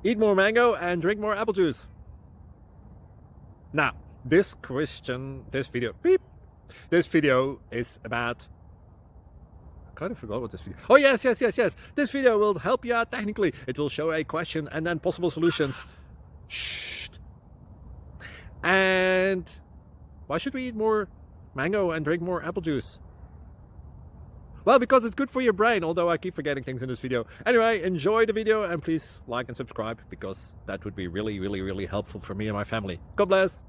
Eat more mango and drink more apple juice. Now, this video is about... I kind of forgot what this video... Oh, yes. This video will help you out technically. It will show a question and then possible solutions. Shh. And why should we eat more mango and drink more apple juice? Well, because it's good for your brain, although I keep forgetting things in this video. Anyway, enjoy the video and please like and subscribe, because that would be really helpful for me and my family. God bless!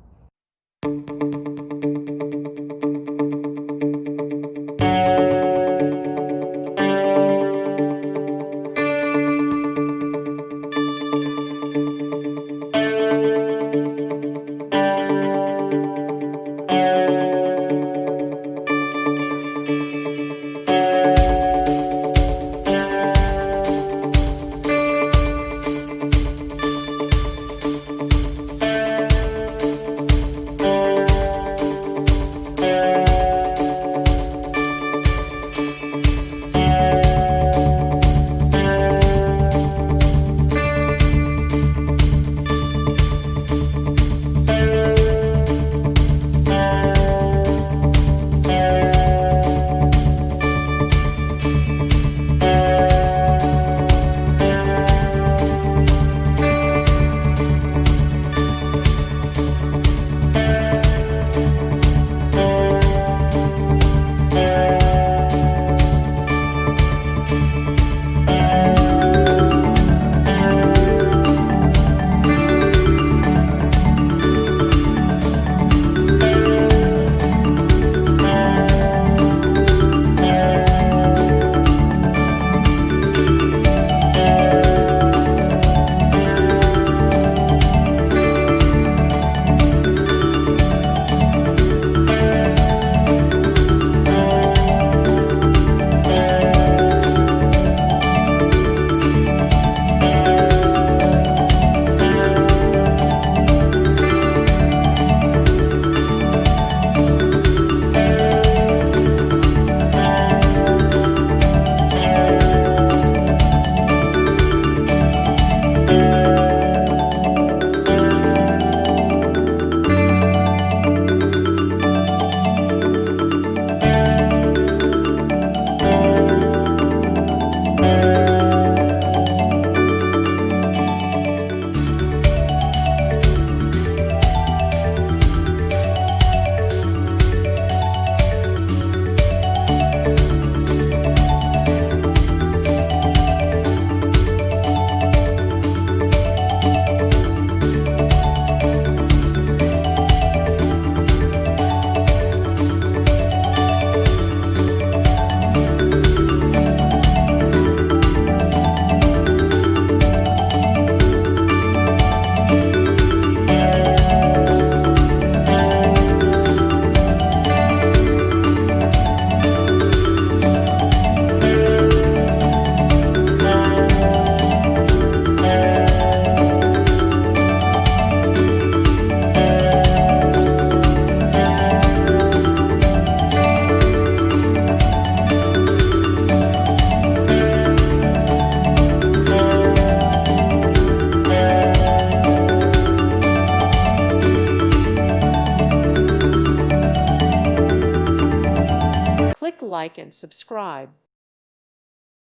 Click like and subscribe.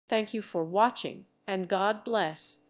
Thank you for watching, and God bless.